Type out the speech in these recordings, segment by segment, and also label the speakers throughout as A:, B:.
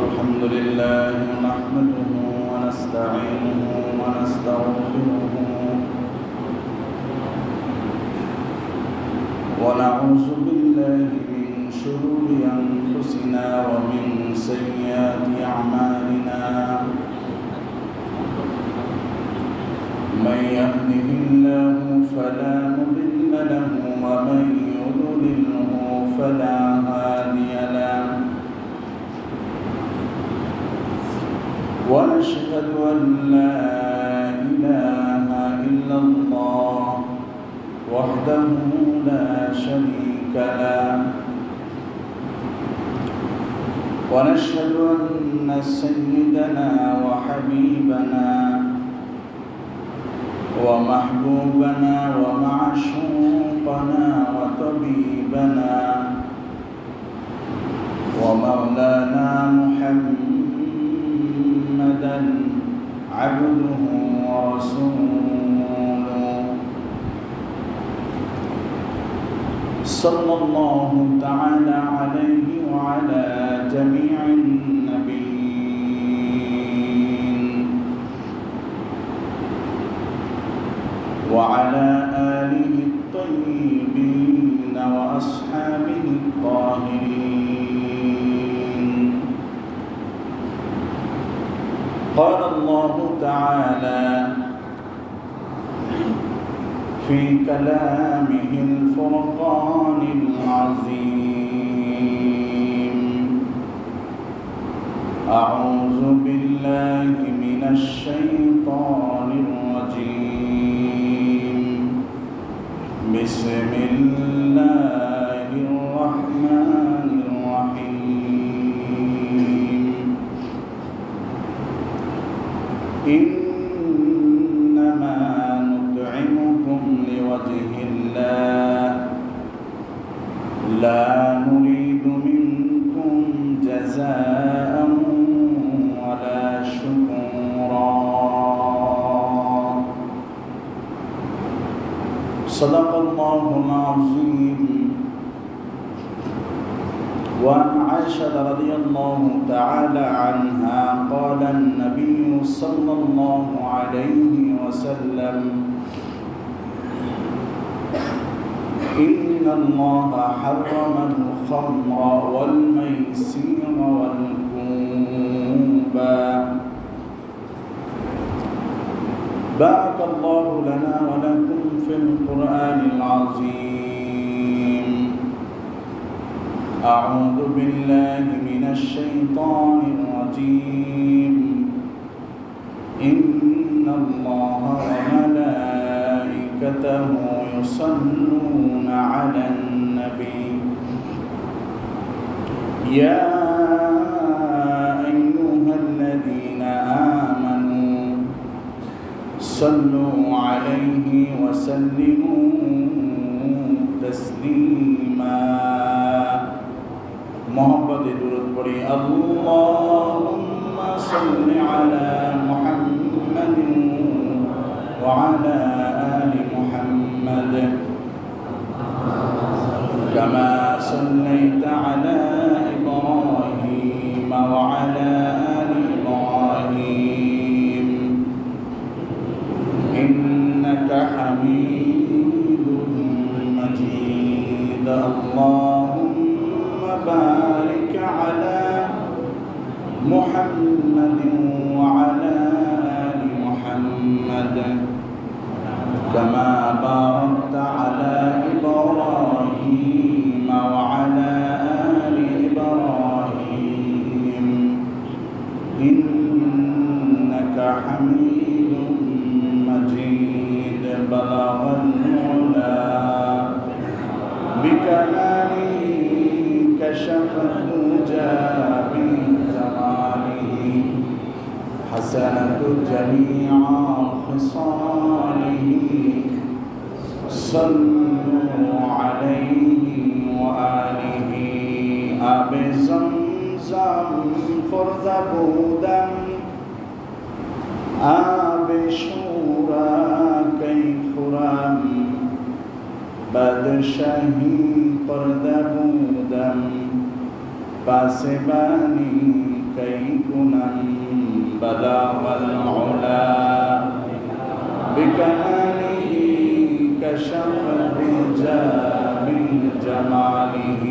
A: الحمد لله نحمده ونستعينه ونستغفره ونعوذ بالله من شرور أنفسنا ومن سيئات أعمالنا من يهده الله فلا مضل له ومن يضلله فلا هادي له ونشهد أن لا إله إلا الله وحده لا شريك له ونشهد أن سيدنا وحبيبنا ومحبوبنا ومعشوقنا وطبيبنا ومولانا محمدا عبده ورسوله صلى الله تعالى عليه وعلى جميع النبيين وعلى آله الطيبين وأصحابه الطاهرين. قال الله تعالى في كلامه الفرقان العظيم: أعوذ بالله من الشيطان الرجيم. بسم الله الرحمن الرحيم. إنما نطعمكم لوجه الله لا نريد منكم جزاء ولا شكورا. صدق الله العظيم. وعن عائشة رضي الله تعالى عنها قال النبي صلى الله عليه وسلم: إن الله حرم الخمر والميسر والكوبا. بارك الله لنا ولكم في القرآن العظيم. أعوذ بالله من الشيطان الرجيم. إن الله وملائكته يصلون على النبي يا أيها الذين آمنوا صلوا عليه وسلموا تسليما. محبت درود پڑھی اللهم صل على محمد وعلى آل محمد كما صليت على إبراهيم وعلى آل إبراهيم إنك حميد مجيد. اللهم بارك على محمد وعلى آل محمد كما باركت على إبراهيم وعلى آل إبراهيم إنك حميد مجيد. بلغ العلا بكماله كشف الدجى بكماله حسنة جميع خصاله. صلوا عليه وآله. آب زمزم فرد بودم آب شورا کی خرم بدشاهی پرده بودم پاسبانی کی بلغ العلا بكماله كشف الرجال من جماله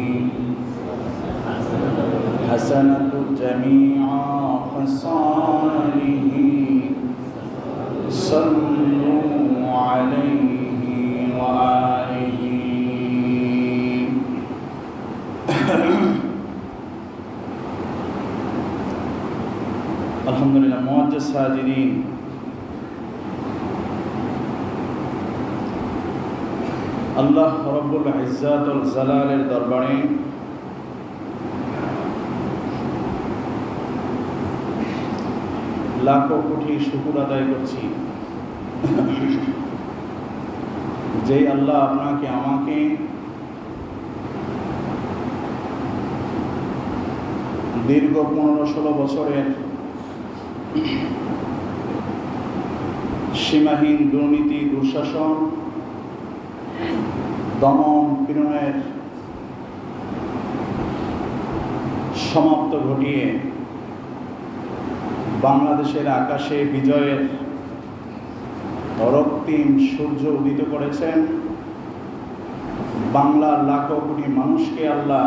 A: حسنة جميع خصاله صلوا عليه وآله আলহামদুলিল্লাহ। মুআজ্জাজ হাজিরিন, আল্লাহ রাব্বুল ইজ্জাত ওয়াল জালালের দরবারে লাখো কোটি শুকর আদায় করছি যে আল্লাহ আপনাকে আমাকে দীর্ঘ 15-16 বছরের সীমাহীন দুর্নীতি, দুঃশাসন, দমন পীড়নের সমাপ্ত ঘটিয়ে বাংলাদেশের আকাশে বিজয়ের রক্তিম সূর্য উদিত করেছেন। বাংলার লাখো কোটি মানুষকে আল্লাহ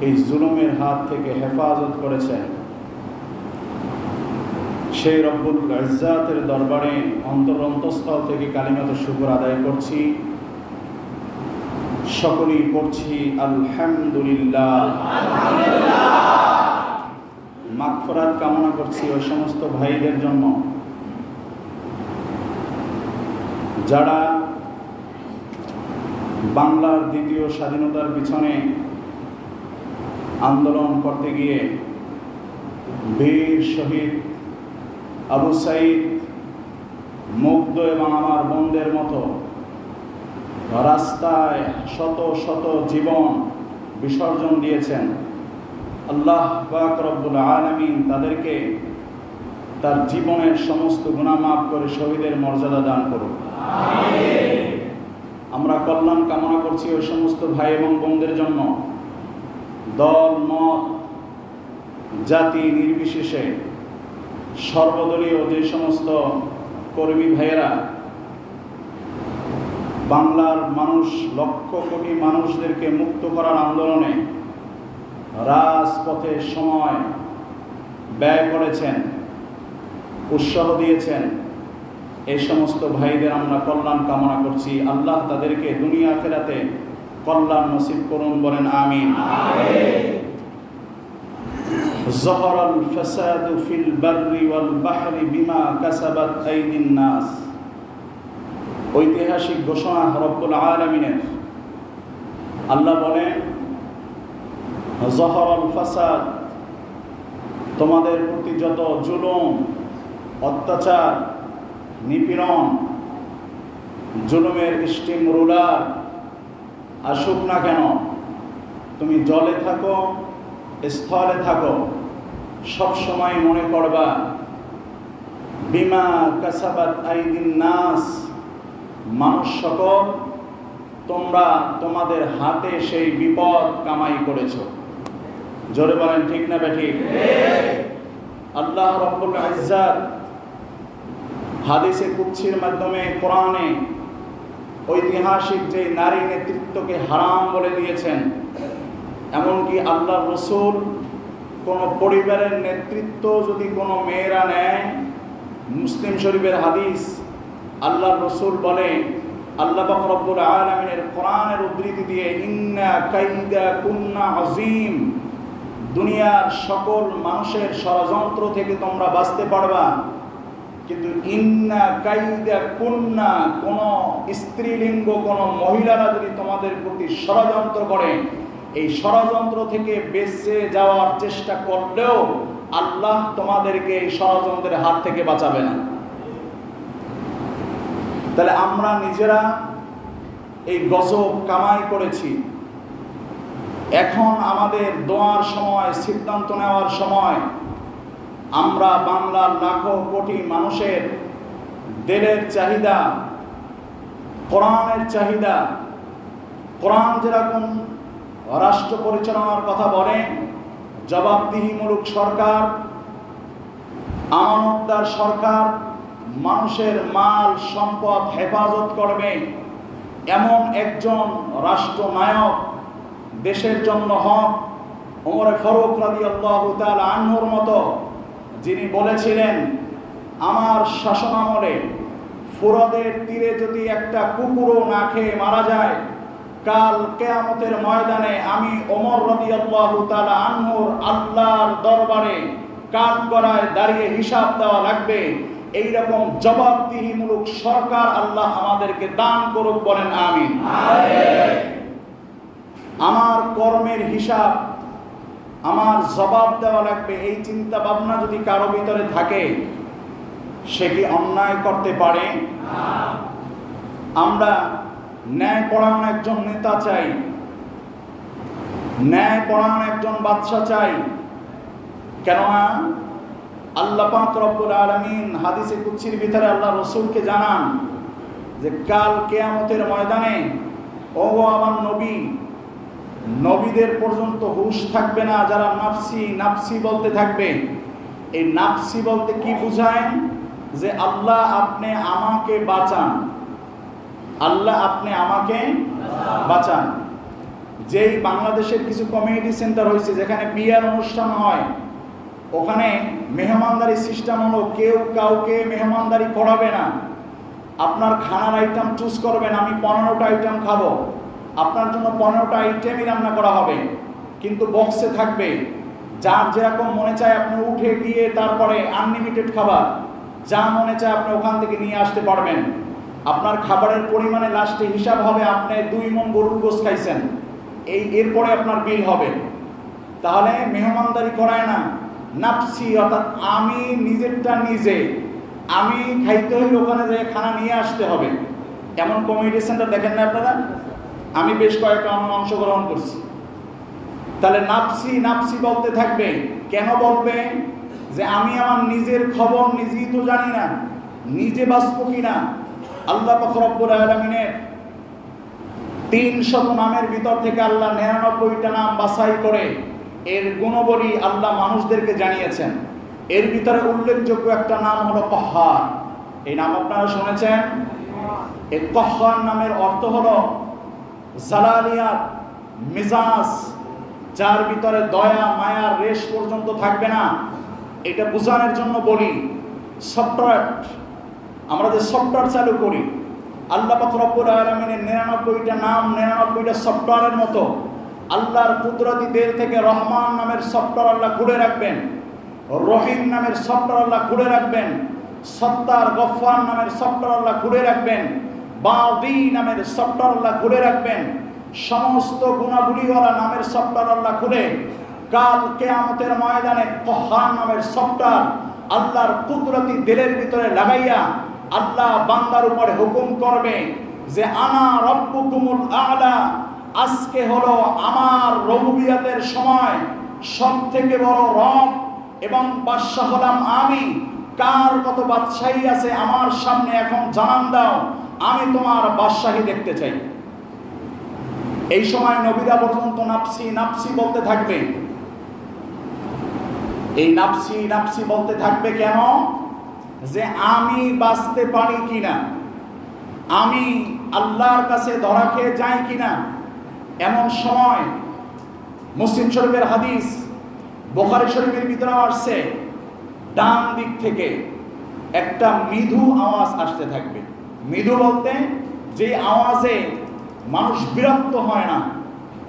A: এই জুলুমের হাত থেকে হেফাজত করেছেন। সেই রব্বুল ইজ্জাতের দরবারে অন্তরস্থল থেকে কালিমাত শুকর আদায় করছি। সকলেই পড়ছি আলহামদুলিল্লাহ। মাগফিরাত কামনা করছি ওই সমস্ত ভাইদের জন্য যারা বাংলার দ্বিতীয় স্বাধীনতার পিছনে আন্দোলন করতে গিয়ে বীর শহীদ আবু সাঈদ, মুগ্ধ এবং আমার বোনদের মতো রাস্তায় শত শত জীবন বিসর্জন দিয়েছেন। আল্লাহ পাক রব্বুল আলামিন তাদেরকে তার জীবনের সমস্ত গুনাহ মাফ করে শহীদের মর্যাদা দান করুন। আমরা কল্যাণ কামনা করছি ওই সমস্ত ভাই এবং বোনদের জন্য। দল মত জাতি নির্বিশেষে সর্বদলীয় যে সমস্ত কর্মী ভাইয়েরা বাংলার মানুষ, লক্ষ কোটি মানুষদেরকে মুক্ত করার আন্দোলনে রাজপথে সময় ব্যয় করেছেন, উৎসাহ দিয়েছেন, এই সমস্ত ভাইদের আমরা কল্যাণ কামনা করছি। আল্লাহ তাদেরকে দুনিয়া আখিরাতে কল্যাণ নসিব করুন, বলেন আমিন। যহরাল ফাসাদু ফিল বাররি ওয়াল বাহরি বিমা কাসাবাত আইদিন নাস। ঐতিহাসিক ঘোষণা রব্বুল আলামিনের। আল্লাহ বলেন যহরাল ফাসাদ, তোমাদের প্রতি যত জুলুম, অত্যাচার, নিপীড়ন, জুলুমের স্টিম রুলার আসুক না কেন, তুমি জলে থাকো, স্থলে থাকো, সবসময় মনে করবা বিমা কাসাবাত আইদিন নাস, মানুষ সকল তোমরা তোমাদের হাতে সেই বিপদ কামাই করেছ। জোরে বলেন ঠিক না বেঠিক? আল্লাহ রাব্বুল ইজ্জাত হাদিসে কুদসির মাধ্যমে, কোরআনে ঐতিহাসিক যে নারী নেতৃত্বকে হারাম বলে দিয়েছেন। এমনকি আল্লাহ রসুল কোন পরিবারের নেতৃত্ব যদি কোনো মেয়েরা নেয়, মুসলিম শরীফের হাদিস, আল্লাহ রসুল বলে, আল্লাহ পাক রব্বুল আলামিনের কোরআনের উদ্ধৃতি দিয়ে, ইন্না কাইদা কুন্না আযীম, দুনিয়ার সকল মানুষের ষড়যন্ত্র থেকে তোমরা বাঁচতে পারবা, কিন্তু ইন্না কাইদা কুন্না, কোন স্ত্রীলিঙ্গ, কোন মহিলারা যদি তোমাদের প্রতি ষড়যন্ত্র করে, এই ষড়যন্ত্র থেকে বেঁচে যাওয়ার চেষ্টা করলেও আল্লাহ তোমাদেরকে এই ষড়যন্ত্রের হাত থেকে বাঁচাবে না। তাহলে আমরা নিজেরা এই গজব কামাই করেছি। এখন আমাদের দোয়ার সময়, সিদ্ধান্ত নেওয়ার সময়, আমরা বাংলার লাখো কোটি মানুষের দিলের চাহিদা, কোরআনের চাহিদা, কোরআন যেরকম রাষ্ট্র পরিচালনার কথা বলে, জবাবদিহিমূলক সরকার, আমানতদার সরকার মানুষের মাল সম্পদ হেফাজত করবে এমন একজন রাষ্ট্রনায়ক, দেশের জন্য হক ওমর ফারুক রাদিয়াল্লাহু তাআলা আনহুর মতো, যিনি বলেছিলেন আমার শাসনামলে ফুরাদের তীরে যদি একটা কুকুরও না খেয়ে মারা যায়, কাল কিয়ামতের ময়দানে আমি ওমর রাদিয়াল্লাহু তাআলা আনহুর আল্লাহর দরবারে কাঠগড়ায় দাঁড়িয়ে হিসাব দেওয়া লাগবে। এইরকম জবাবদিহিমূলক সরকার আল্লাহ আমাদেরকে দান করুক, বলেন আমিন। আমার কর্মের হিসাব, আমার জবাব দেওয়া লাগবে, এই চিন্তা ভাবনা যদি কারো ভিতরে থাকে, সে কি অন্যায় করতে পারে? আমরা ন্যায়পরায়ণ একজন নেতা চাই, ন্যায়পরায়ণ একজন বাদশা চাই। কেননা আল্লাহ পাক রব্বুল আলামিন হাদিসে কুদসির ভিতরে আল্লাহ রাসূলকে জানান যে কাল কিয়ামতের ময়দানে, ও আমার নবী, নবীদের পর্যন্ত হুঁশ থাকবে না যারা নাফসি নাফসি বলতে থাকবে। এই নাফসি বলতে কি বোঝায়? যে আল্লাহ আপনি আমাকে বাঁচান, আল্লাহ আপনি আমাকে বাঁচান। যেই বাংলাদেশের কিছু কমিউনিটি সেন্টার হয়েছে যেখানে বিয়ার অনুষ্ঠান হয়, ওখানে মেহমানদারি সিস্টেম হলো কেউ কাউকে মেহমানদারি করাবে না। আপনার খানার আইটেম চুজ করবেন, আমি 15টা আইটেম খাবো, আপনার জন্য 15টা আইটেমই রান্না করা হবে, কিন্তু বক্সে থাকবে। যার যেরকম মনে চায় আপনি উঠে গিয়ে তারপরে আনলিমিটেড খাবার, যা মনে চায় আপনি ওখান থেকে নিয়ে আসতে পারবেন। আপনার খাবারের পরিমাণে লাস্টে হিসাব হবে আপনি 2 মণ গরুর গোশত খাইছেন, এরপরে আপনার বিল হবে। তাহলে মেহমানদারি করায় না, নাফসি অর্থাৎ আমি নিজেরটা নিজে, আমি খাইতে হলে ওখানে যেয়ে খানা নিয়ে আসতে হবে। এমন কমিউনিটি সেন্টার দেখেন না আপনারা? আমি বেশ কয়েকটা অংশগ্রহণ করছি। তাহলে নাফসি নাফসি বলতে থাকবে। কেন বলবে? যে আমি আমার নিজের খবর নিজেই তো জানি না, নিজে বাঁচব কিনা। আল্লাহ পাক রব্বুল আলামিনের 300 নামের ভিতর থেকে আল্লাহ 99টা নাম বাছাই করে এর গুণবলী আল্লাহ মানুষদেরকে জানিয়েছেন। এর ভিতরে উল্লেখযোগ্য একটা নাম হলো কহ্হার। এই নাম আপনারা শুনেছেন? এই কহ্হার নামের অর্থ হলো জালালিয়াত, মিজাজ, যার ভিতরে দয়া মায়ার রেশ পর্যন্ত থাকবে না। এটা বোঝানোর জন্য বলি, সফটওয়্যার, আমরা যে সফটওয়্যার চালু করি, আল্লাহ পাক রব্বুল আলামিনের 99টা নাম 99টা সফটওয়্যারের মতো আল্লাহর কুদরতি দিল থেকে রহমান নামের সফটওয়্যার আল্লাহ খুলে রাখবেন, রহিম নামের সফটওয়্যার আল্লাহ খুলে রাখবেন, সত্তার গফফার নামের সফটওয়্যার আল্লাহ খুলে রাখবেন, বাদি নামের সফটওয়্যার আল্লাহ খুলে রাখবেন। সমস্ত গুণাবলীওয়ালা নামের সফটওয়্যার আল্লাহ খুলে কাল কিয়ামতের ময়দানে কহ্হার নামের সফটওয়্যার আল্লাহর কুদরতি দিলের ভিতরে লাগাইয়া আল্লাহ বান্দার উপরে হুকুম করবে যে আনা রব্বুকুমুল আ'লা, আজকে হলো আমার রুবুবিয়তের সময়, সবথেকে বড় রব এবং বাদশা হলাম আমি। কার কত বাদশাহী আছে আমার সামনে এখন জানান দাও, আমি তোমার বাদশাহী দেখতে চাই। এই সময় নবীরা পর্যন্ত নাফসি নাফসি বলতে থাকবে। এই নাফসি নাফসি বলতে থাকবে কেন? যে আমি বাঁচতে পারি কিনা, আমি আল্লাহর কাছে ধরা খেয়ে যাই কিনা। এমন সময় মুসলিম শরীফের হাদিস, বুখারী শরীফের ভিতরে আসছে, ডান দিক থেকে একটা মৃদু আওয়াজ আসতে থাকবে। মৃদু বলতে যে আওয়াজে মানুষ বিরক্ত হয় না,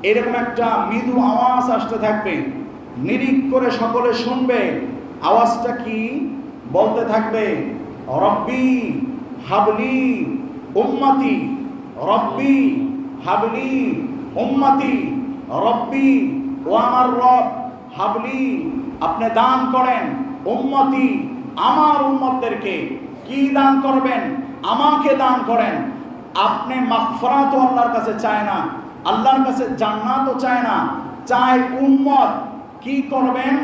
A: এরকম একটা মৃদু আওয়াজ আসতে থাকবে। নিরিখ করে সকলে শুনবে। আওয়াজটা কি? বলতে থাকবে রব্বি হাবলি উম্মতি, রব্বি হাবলি উম্মতি, রব্বি ও আমার রব, হাবলি আপনি দান করেন, উম্মতি আমার উম্মতদেরকে। কি দান করবেন? আমাকে দান করেন। আপনি মাগফিরাত আল্লাহর কাছে চায় না, আল্লাহর কাছে জান্নাতও চায় না, চায় উম্মত। কি করবেন?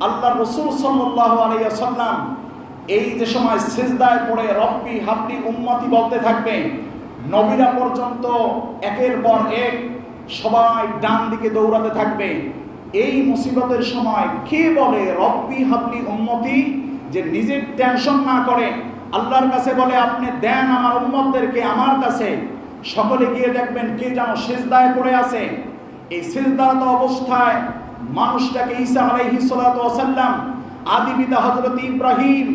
A: আল্লাহ রাসূল সাল্লাল্লাহু আলাইহি ওয়াসাল্লাম এই যে সময় সিজদায় পড়ে রব্বি হাবলি উম্মতি বলতে থাকবে, নবীরা পর্যন্ত একের পর এক সবাই ডান দিকে দৌড়াতে থাকবে। এই মুসিবতের সময় কে বলে রব্বি হাবলি উম্মতি? যে নিজের টেনশন না করে আল্লাহর কাছে বলে আপনি দেন আমার উম্মতদেরকে আমার কাছে, সকলে গিয়ে দেখবেন কে যেন সিজদায় পড়ে আছে। এই সিজদারত অবস্থায় মানুষটাকে ঈসা আলাইহিস সালাতু ওয়াস সালাম, আদি পিতা হযরত ইব্রাহিম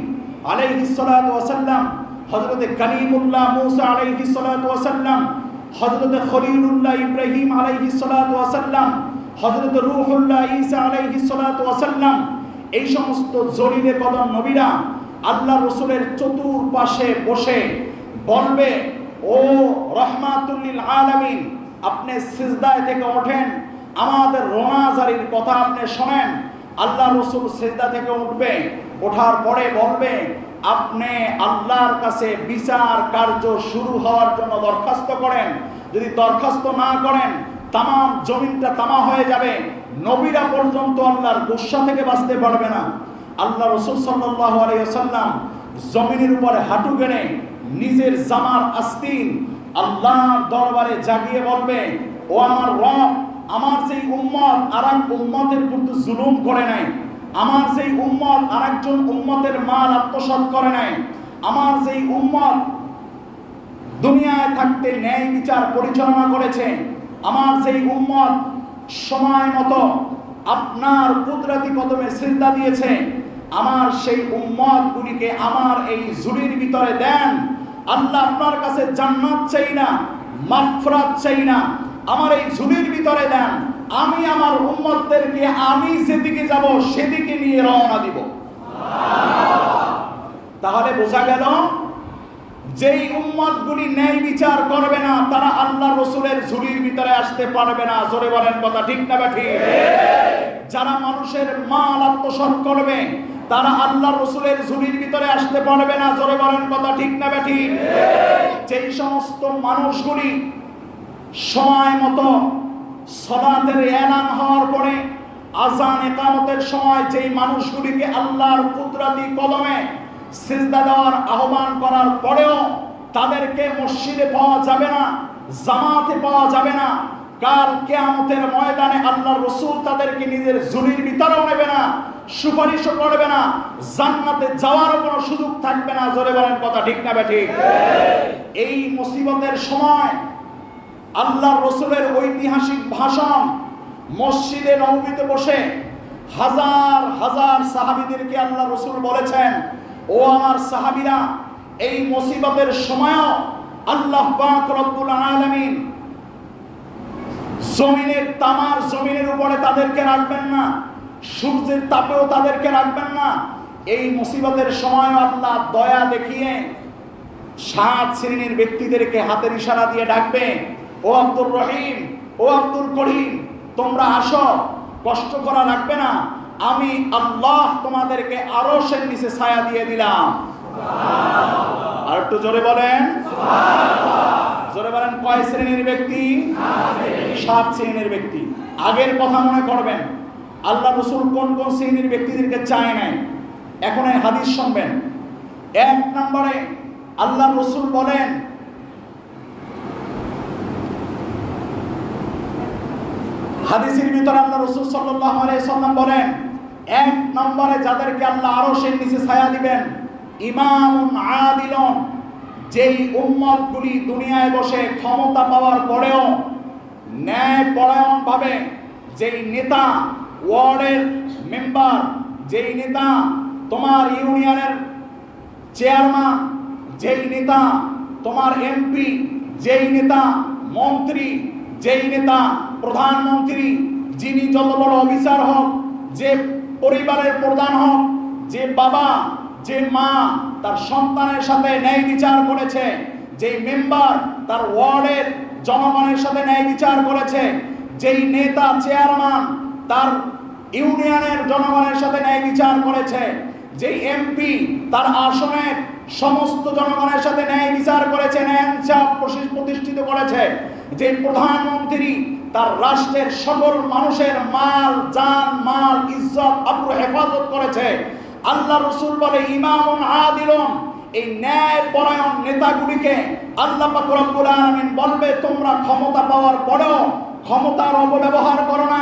A: আলাইহিস সালাতু ওয়াস সালাম, হযরত কালিমুল্লাহ মুসা আলাইহিস সালাতু ওয়াস সালাম, হযরত খলিলুল্লাহ ইব্রাহিম আলাইহিস সালাতু ওয়াস সালাম, হযরত রূহুল্লাহ ঈসা আলাইহিস সালাতু ওয়াস সালাম, এই সমস্ত জলিলে কদম নবীরা আল্লাহ রসুলের চতুর্পাশে বসে বলবে, ও রহমাতুল লিল আলামিন, আপনি সিজদায় থেকে ওঠেন, আমাদের রোনাজারির কথা আপনি শোনেন। আল্লাহ রসুল সিজদা থেকে উঠবে, ওঠার পরে বলবে, আপনি আল্লাহর কাছে বিচার কার্য শুরু হওয়ার জন্য দরখাস্ত করেন। যদি দরখাস্ত না করেন তামাম জমিনটা তামা হয়ে যাবে, নবীরা পর্যন্ত আল্লাহর গুসা থেকে বাঁচতে পারবে না। আল্লাহ রসুল সাল্লাল্লাহু আলাইহি ওয়াসাল্লাম জমিনের উপরে হাঁটু গেড়ে নিজের জামার আস্তিন আল্লাহর দরবারে জাগিয়ে বলবে, ও আমার রব, আমার যেই উম্মত আরেক উম্মতের প্রতি জুলুম করে নাই, আমার যেই উম্মত আরেকজন উম্মতের মাল আত্মসাৎ করে নাই, আমার যেই উম্মত দুনিয়ায় থাকতে ন্যায় বিচার পরিচালনা করেছে, আমার যেই উম্মত সময় মতো আপনার কুদরতি কদমে সিজদা দিয়েছে, আমার সেই উম্মতগুলিকে আমার এই ঝুলির ভিতরে দেন। আল্লাহ আপনার কাছে জান্নাত চাই না, মাগফিরাত চাই না, আমার এই ঝুলির ভিতরে দেন। আমি আমার উম্মতদেরকে আমি যেদিকে যাব সেদিকে নিয়ে রওনা দিব। তাহলে বোঝা গেল যেই উম্মতগুলি ন্যায় বিচার করবে না তারা আল্লাহ রসুলের ঝুলির ভিতরে আসতে পারবে না। জোরে বলেন কথা ঠিক না ঠিক? যারা মানুষের মাল আত্মসাৎ করবে তারা আল্লাহ রসুলের ঝুলির ভিতরে আসতে পারবে না। জোরে বলেন কথা ঠিক না ঠিক? যেই সমস্ত মানুষগুলি সময় মতো সালাতের এলান হওয়ার পরে আযান ইকামতের সময় যেই মানুষগুলিকে আল্লাহর কুদরতি কদমে সিজদা দেওয়ার আহ্বান করার পরেও তাদেরকে মসজিদে পাওয়া যাবে না, জামাতে পাওয়া যাবে না, কাল কিয়ামতের ময়দানে আল্লাহর রাসূল তাদেরকে নিজের ঝুলির ভিতরেও নেবে না, সুপারিশও করবে না, জান্নাতে যাওয়ারও কোনো সুযোগ থাকবে না। জোরে বলেন কথা ঠিক না ঠিক? এই মুসিবতের সময় আল্লাহর রাসূলের ঐতিহাসিক ভাষণ মসজিদে নববীতে বসে হাজার হাজার সাহাবীদেরকে আল্লাহর রাসূল বলেছেন, ও আমার সাহাবীরা, এই মুসিবতের সময়ও আল্লাহ পাক রব্বুল আলামিন জমিনের তামার জমিনের উপরে তাদেরকে রাখবেন না, সূর্যের তাপেও তাদেরকে রাখবেন না। এই মুসিবতের সময় আল্লাহ দয়া দেখিয়ে 7 শ্রেণীর ব্যক্তিদেরকে হাতের ইশারা দিয়ে ডাকবে, ও আব্দুর রহিম, ও আব্দুল করিম, তোমরা আসো, কষ্ট করা লাগবে না, আমি আল্লাহ তোমাদেরকে আরশের নিচে ছায়া দিয়ে দিলাম। সুবহানাল্লাহ। আর একটু জোরে বলেন সুবহানাল্লাহ। জোরে বলেন কয় শ্রেণীর ব্যক্তি? 7 শ্রেণীর ব্যক্তি। আগের কথা মনে করবেন, আল্লাহ রাসূল কোন কোন শ্রেণীর ব্যক্তিদেরকে চায় নাই। এখন এই হাদিস শুনবেন। 1 নম্বরে আল্লাহ রাসূল বলেন, হাদিসের ভিতরে আল্লাহ রাসূল সাল্লাল্লাহু আলাইহি সাল্লাম বলেন, 1 নম্বরে যাদেরকে আল্লাহ আরশের নিচে ছায়া দিবেন, ইমামুন আদিলুন, যেই উম্মতগুলি দুনিয়ায় বসে ক্ষমতা পাওয়ার পরেও ন্যায়পরায়ণ ভাবে, যেই নেতা ওয়ার্ডের মেম্বার, যেই নেতা তোমার ইউনিয়নের চেয়ারম্যান, যেই নেতা তোমার এমপি, যেই নেতা মন্ত্রী, যেই নেতা প্রধানমন্ত্রী, যিনি যত বড় অফিসার হোক, যে পরিবারের প্রধান হোক, যে বাবা যে মা তার সন্তানের সাথে ন্যায় বিচার করেছে, যেই মেম্বার তার ওয়ার্ডের জনগণের সাথে ন্যায় বিচার করেছে, যেই নেতা চেয়ারম্যান তার ইউনিয়নের জনগণের সাথে ন্যায় বিচার করেছে, যেই এমপি তার আসনের সমস্ত জনগণের সাথে ন্যায় বিচার করেছে, ন্যায় ইনসাফ প্রতিষ্ঠিত করেছে, যে প্রধানমন্ত্রী তার রাষ্ট্রের সকল মানুষের মাল জান মাল ইজ্জত আবরু হেফাজত করেছে, আল্লাহ রাসূল বলে ইমামুন আদিলুন, এই ন্যায়পরায়ণ নেতাগুলিকে আল্লাহ পাক রব্বুল আলামিন বলবে, তোমরা ক্ষমতা পাওয়ার পরেও ক্ষমতার অপব্যবহার করো না,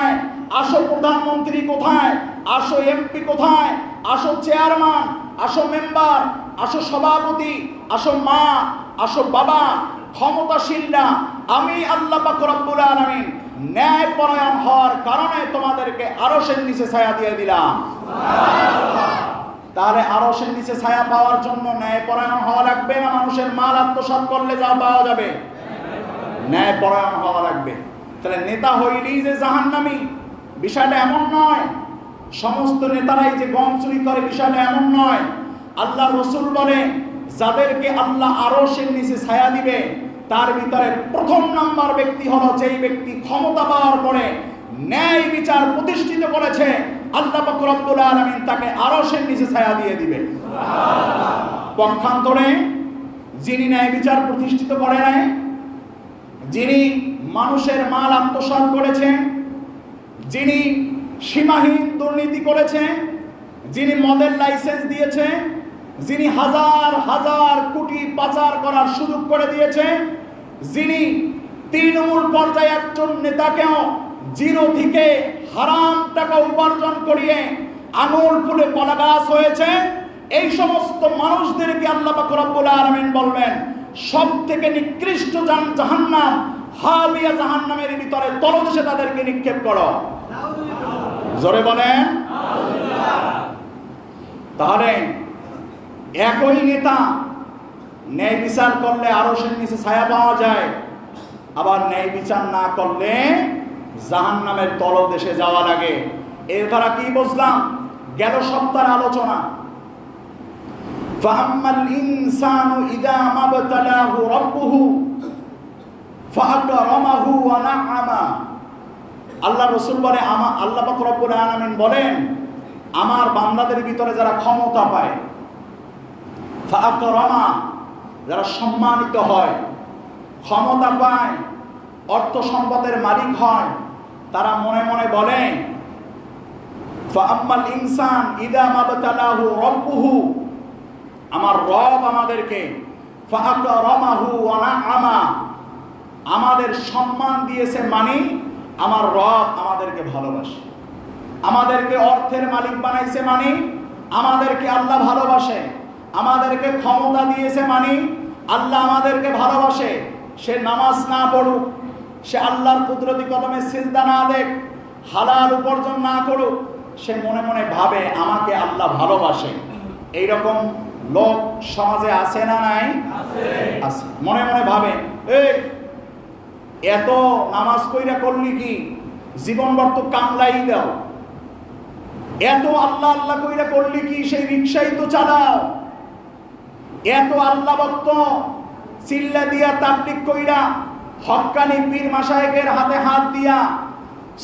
A: আসো প্রধানমন্ত্রী কোথায়, আসো এমপি কোথায়, আসো চেয়ারম্যান, আসো মেম্বার, আসো সভাপতি, আসো মা, আসো বাবা, ক্ষমতাশীলরা, আমি আল্লাহ পাক রব্বুল আলামিন ন্যায়পরায়ণ হওয়ার কারণে তোমাদেরকে আরশের নিচে ছায়া দিয়ে দিলাম। তাহলে আরশের নিচে ছায়া পাওয়ার জন্য ন্যায়পরায়ণ হওয়া লাগবে না মানুষের মাল আত্মসাৎ করলে যা পাওয়া যাবে? ন্যায়পরায়ণ হওয়া লাগবে। তাহলে নেতা হইলেই যে জাহান্নামী, বিষয়টা এমন নয়। সমস্ত নেতারাই যে গম চুরি করে, বিষয়টা এমন নয়। আল্লাহ রসুল বলে যাদেরকে আল্লাহ আরশের নিচে ছায়া দিবে তার ভিতরে প্রথম নাম্বার ব্যক্তি হলো যেই ব্যক্তি ক্ষমতা পাওয়ার পরে ন্যায় বিচার প্রতিষ্ঠিত করেছে, আল্লাহ পাক রব্বুল আলামিন তাকে আরশের নিচে ছায়া দিয়ে দিবে। পক্ষান্তরে যিনি ন্যায় বিচার প্রতিষ্ঠিত করে নাই, যিনি মানুষের মাল আত্মসাৎ করেছে, যিনি সীমাহীন দুর্নীতি করেছে, যিনি মদের লাইসেন্স দিয়েছে, যিনি হাজার হাজার কোটি পাচার করার সুযোগ করে দিয়েছে, যিনি তৃণমূল পর্যায়ে একজন নেতাকেও জিরো থেকে হারাম টাকা উপার্জন করিয়ে আঙুল ফুলে কলা গাছ হয়েছে, এই সমস্ত মানুষদেরকে আল্লাহ পাক রব্বুল আলামিন বলবেন সবথেকে নিকৃষ্ট জাহান্নাম, হাবিয়া জাহান্নামের ভিতরে তলদেশে তাদেরকে নিক্ষেপ করো। জোরে বলেন। তাহলে একই নেতা ন্যায় বিচার করলে আরশের নিচে ছায়া পাওয়া যায়, আবার ন্যায় বিচার না করলে জাহান্নামের তলদেশে যাওয়া লাগে। এর দ্বারা কি বুঝলাম? গেল সপ্তাহের আলোচনা, ফাআম্মাল ইনসানু ইযা মাবতালাহু রাব্বুহু ফাআকরামাহু ওয়া না'আমা। আল্লাহ রাসূল বলে, আল্লাহ পাক রব্বুল আলামিন বলেন আমার বান্দাদের ভিতরে যারা ক্ষমতা পায়, ফাআকরামা, যারা সম্মানিত হয়, ক্ষমতা পায়, অর্থ সম্পদের মালিক হয়, তারা মনে মনে বলে ফাআম্মাল ইনসান ইযা মাবতালাহু রাব্বুহু, আমার রব আমাদেরকে ফাআকরামাহু ওয়া না'আমা, আমাদের সম্মান দিয়েছে, মানে আমার রব আমাদেরকে ভালোবাসে, আমাদেরকে অর্থের মালিক বানাইছে, মানে আমাদেরকে আল্লাহ ভালোবাসে, আমাদেরকে ক্ষমতা দিয়েছে, মানে আল্লাহ আমাদেরকে ভালোবাসে। সে নামাজ না পড়ুক, সে আল্লাহর কুদরতি কদমে সিজদা না দেখ, হালাল উপার্জন না করুক, সে মনে মনে ভাবে আমাকে আল্লাহ ভালোবাসে। এইরকম লোক সমাজে আছে না নাই? আছে। মনে মনে ভাবে এই এত নামাজ কইরা করলি কি, জীবনভর তো কামলাই দাও, এত আল্লাহ আল্লাহ কইরা করলি কি, সেই রিকশাই তো চালাও, এত আল্লাহ ভক্ত চিল্লা দিয়া তাবলীগ কইরা হক্কানি পীর মাশায়েখের হাতে হাত দিয়া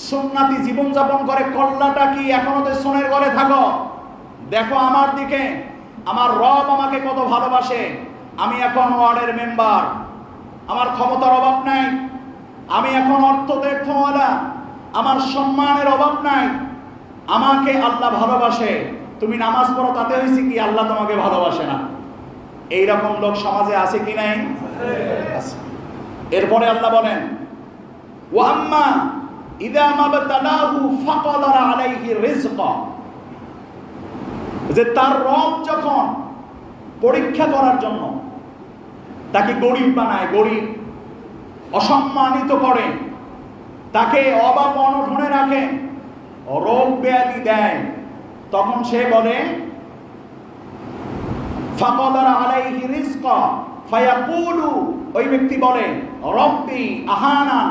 A: সুন্নাতি জীবন যাপন করে, কল্লাটা কি এখনো তো সোনের ঘরে থাকো? দেখো আমার দিকে, আমার রব আমাকে কত ভালোবাসে। আমি এখন ওয়ার্ডের মেম্বার, আমার ক্ষমতার অভাব নাই, আমি এখন অর্থওয়ালা, আমার সম্মানের অভাব নাই, আমাকে আল্লাহ ভালোবাসে। তুমি নামাজ পড়ো তাতে হয়েছে কি আল্লাহ তোমাকে ভালোবাসে না? এইরকম লোক সমাজে আছে কি নাই? আছে। এরপরে আল্লাহ বলেন ওয়া আম্মা ইযা মাবতালাহু ফাকাদারা আলাইহি রিজকা, যে তার রব যখন পরীক্ষা করার জন্য তাকে গরিব বানায়, গরিব অসম্মানিত করে, তাকে অভাব অনটনে রাখে, রোগ ব্যাধি দেয়, তখন সে বলে ফাকাদারা আলাইহি রিজকা ফায়াকুলু, ওই ব্যক্তি বলে রব্বি আহানান,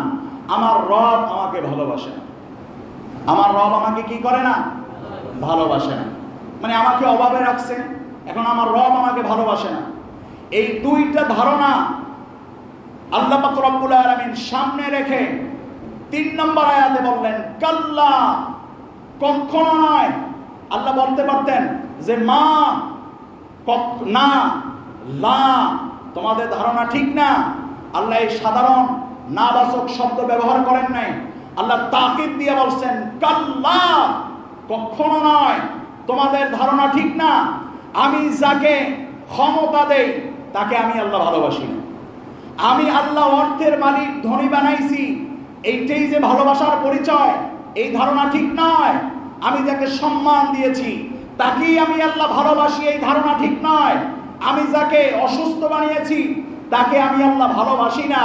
A: আমার রব আমাকে ভালোবাসে না, আমার রব আমাকে কি করে না? ভালোবাসে না, মানে আমাকে অভাবে রাখছে, এখন আমার রব আমাকে ভালোবাসে না। এই দুইটা ধারণা আল্লাহ পাক রব্বুল আলামিন সামনে রেখে 3 নম্বর আয়াতে বললেন কাল্লা, কখনো নয়। আল্লাহ বলতে পারতেন যে মা না, লা, তোমাদের ধারণা ঠিক না। আল্লাহ এই সাধারণ নাবাচক শব্দ ব্যবহার করেন নাই, আল্লাহ তাকিদ দিয়ে বলছেন কাল্লা, কখনো নয়, তোমাদের ধারণা ঠিক না। আমি যাকে ক্ষমতা দেই তাকে আমি আল্লাহ ভালোবাসি না। আমি আল্লাহ অর্থের মালিক, ধনী বানাইছি, এইটাই যে ভালোবাসার পরিচয়, এই ধারণা ঠিক নয়। আমি যাকে সম্মান দিয়েছি তাকেই আমি আল্লাহ ভালোবাসি, এই ধারণা ঠিক নয়। আমি যাকে অসুস্থ বানিয়েছি তাকে আমি আল্লাহ ভালোবাসি না,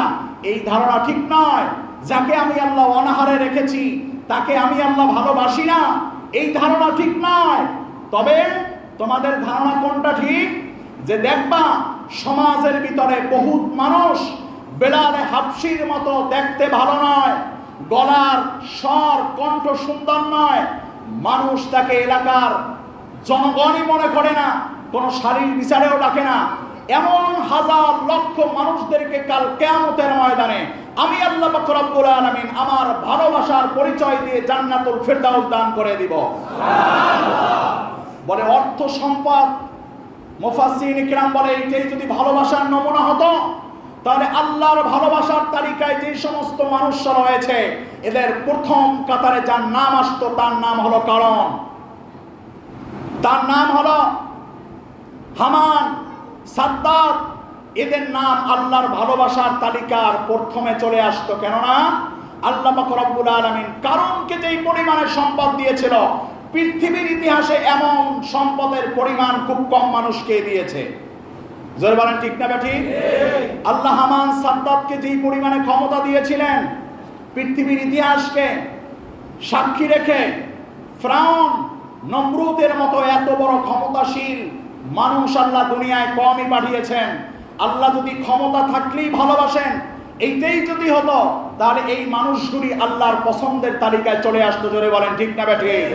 A: এই ধারণা ঠিক নয়। যাকে আমি আল্লাহ অনাহারে রেখেছি তাকে আমি আল্লাহ ভালোবাসি না, এই ধারণা ঠিক নয়। তবে তোমাদের ধারণা কোনটা ঠিক? যে দেখবা সমাজের ভিতরে বহুত মানুষ বেলালে হাবশির মতো দেখতে ভালো নয়, গলার স্বর কণ্ঠ সুন্দর নয়, মানুষ তাকে এলাকার জনগণই মনে করে না, কোনো শারীর বিচারেও ডাকে না। এমন হাজার লক্ষ মানুষদেরকে কাল কিয়ামতের ময়দানে আমি আল্লাহ পাক রব্বুল আলামিন আমার ভালোবাসার পরিচয় দিয়ে জান্নাতুল ফেরদাউস দান করে দিব। বলে অর্থ সম্পদ, মুফাসসিরিন কিরাম বলে এইটাই যদি ভালোবাসার নমুনা হতো, তাহলে আল্লাহর ভালোবাসার তালিকায় যে সমস্ত মানুষরা রয়েছে এদের প্রথম কাতারে যার নাম আসতো তার নাম হলো কারণ, তার নাম হলো হামান, সাদ্দাত। এদের নাম আল্লাহর ভালোবাসার তালিকার প্রথমে চলে আসতো। কেননা আল্লাহ পাক রব্বুল আলামিন কারণকে যেই পরিমাণে সম্পদ দিয়েছিল, পৃথিবীর ইতিহাসে এমন সম্পদের পরিমাণ খুব কম মানুষকে দিয়েছে। জোরে বলেন ঠিক না বেঠিক? আল্লাহ হামান সাদ্দাতকে যেই পরিমাণে ক্ষমতা দিয়েছিলেন, পৃথিবীর ইতিহাসকে সাক্ষী রেখে ফিরআউন নমরুদের মতো এত বড় ক্ষমতাশীল মানুষ আল্লাহ দুনিয়ায় কমই পাঠিয়েছেন। আল্লাহ যদি ক্ষমতা থাকলেই ভালোবাসেন, এইটাই যদি হতো, তাহলে এই মানুষগুলি আল্লাহর পছন্দের তালিকায় চলে আসতো। জোরে বলেন ঠিক না বেঠিক?